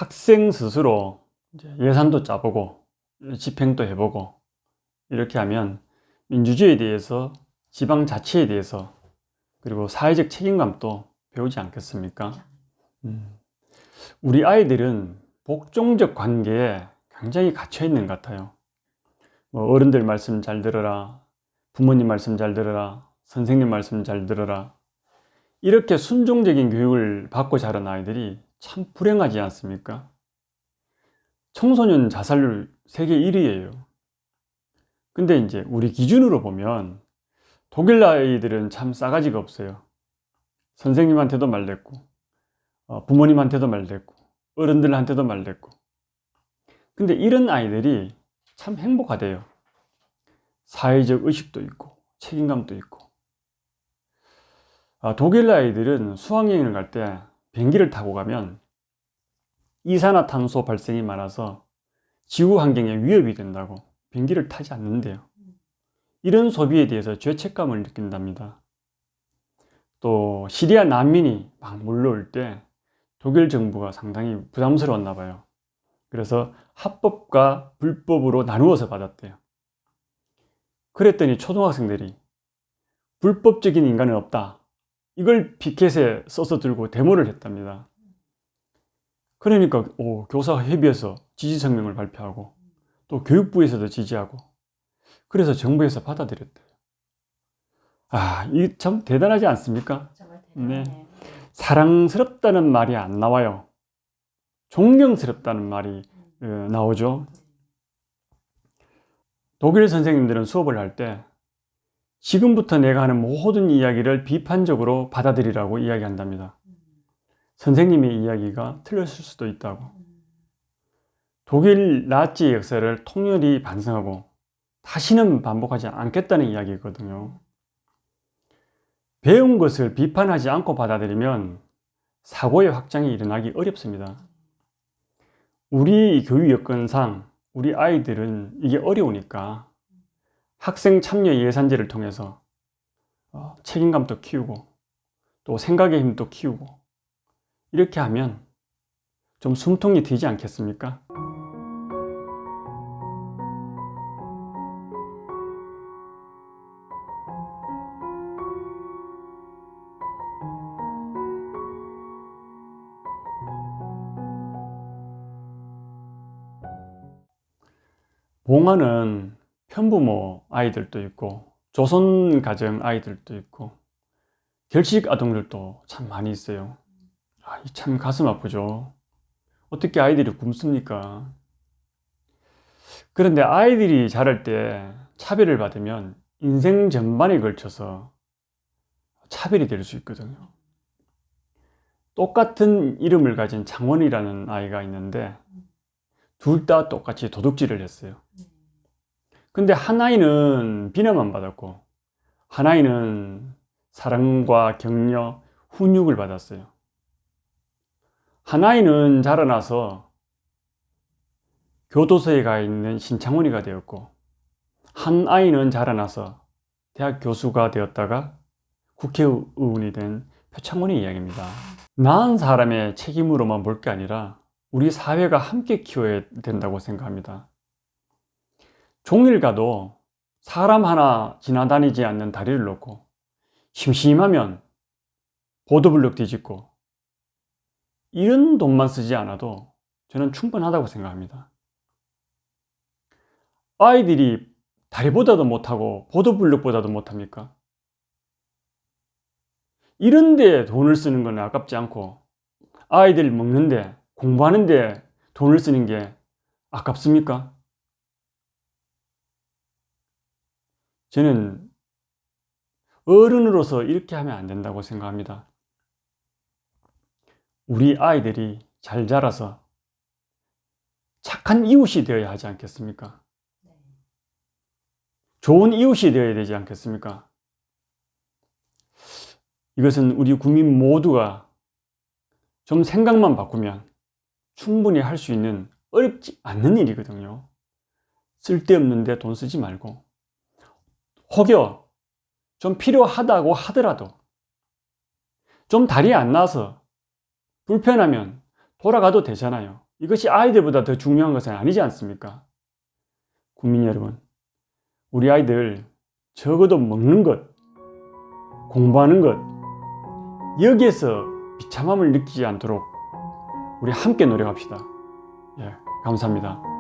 학생 스스로 이제 예산도 짜보고 집행도 해보고 이렇게 하면 민주주의에 대해서, 지방자치에 대해서, 그리고 사회적 책임감도 배우지 않겠습니까? 우리 아이들은 복종적 관계에 굉장히 갇혀 있는 것 같아요. 어른들 말씀 잘 들어라, 부모님 말씀 잘 들어라, 선생님 말씀 잘 들어라, 이렇게 순종적인 교육을 받고 자란 아이들이 참 불행하지 않습니까? 청소년 자살률 세계 1위예요. 근데 이제 우리 기준으로 보면 독일 아이들은 참 싸가지가 없어요. 선생님한테도 말댔고, 부모님한테도 말댔고, 어른들한테도 말댔고. 근데 이런 아이들이 참 행복하대요. 사회적 의식도 있고 책임감도 있고. 독일 아이들은 수학여행을 갈 때 비행기를 타고 가면 이산화탄소 발생이 많아서 지구 환경에 위협이 된다고 비행기를 타지 않는데요. 이런 소비에 대해서 죄책감을 느낀답니다. 또 시리아 난민이 막 몰려올 때 독일 정부가 상당히 부담스러웠나 봐요. 그래서 합법과 불법으로 나누어서 받았대요. 그랬더니 초등학생들이 불법적인 인간은 없다, 이걸 피켓에 써서 들고 데모를 했답니다. 그러니까 교사협의회에서 지지성명을 발표하고 또 교육부에서도 지지하고, 그래서 정부에서 받아들였대요. 이게 참 대단하지 않습니까? 정말 대단하네요. 네. 사랑스럽다는 말이 안 나와요. 존경스럽다는 말이 나오죠. 독일 선생님들은 수업을 할 때 지금부터 내가 하는 모든 이야기를 비판적으로 받아들이라고 이야기한답니다. 선생님의 이야기가 틀렸을 수도 있다고. 독일 나치의 역사를 통렬히 반성하고 다시는 반복하지 않겠다는 이야기거든요. 배운 것을 비판하지 않고 받아들이면 사고의 확장이 일어나기 어렵습니다. 우리 교육 여건상 우리 아이들은 이게 어려우니까 학생 참여 예산제를 통해서 책임감도 키우고 또 생각의 힘도 키우고 이렇게 하면 좀 숨통이 트이지 않겠습니까? 봉화는 편부모 아이들도 있고 조선 가정 아이들도 있고 결식 아동들도 참 많이 있어요. 참 가슴 아프죠. 어떻게 아이들이 굶습니까? 그런데 아이들이 자랄 때 차별을 받으면 인생 전반에 걸쳐서 차별이 될 수 있거든요. 똑같은 이름을 가진 장원이라는 아이가 있는데 둘 다 똑같이 도둑질을 했어요. 근데 한 아이는 비난만 받았고 한 아이는 사랑과 격려, 훈육을 받았어요. 한 아이는 자라나서 교도소에 가 있는 신창원이가 되었고 한 아이는 자라나서 대학 교수가 되었다가 국회의원이 된 표창원의 이야기입니다. 낳은 사람의 책임으로만 볼 게 아니라 우리 사회가 함께 키워야 된다고 생각합니다. 종일 가도 사람 하나 지나다니지 않는 다리를 놓고 심심하면 보도블록 뒤집고 이런 돈만 쓰지 않아도 저는 충분하다고 생각합니다. 아이들이 다리보다도 못하고 보도블록보다도 못합니까? 이런 데 돈을 쓰는 건 아깝지 않고 아이들 먹는데 공부하는 데 돈을 쓰는 게 아깝습니까? 저는 어른으로서 이렇게 하면 안 된다고 생각합니다. 우리 아이들이 잘 자라서 착한 이웃이 되어야 하지 않겠습니까? 좋은 이웃이 되어야 되지 않겠습니까? 이것은 우리 국민 모두가 좀 생각만 바꾸면 충분히 할 수 있는 어렵지 않는 일이거든요. 쓸데없는 데 돈 쓰지 말고 혹여 좀 필요하다고 하더라도 좀 다리 안 나서 불편하면 돌아가도 되잖아요. 이것이 아이들보다 더 중요한 것은 아니지 않습니까? 국민 여러분, 우리 아이들 적어도 먹는 것, 공부하는 것, 여기에서 비참함을 느끼지 않도록 우리 함께 노력합시다. 예, 감사합니다.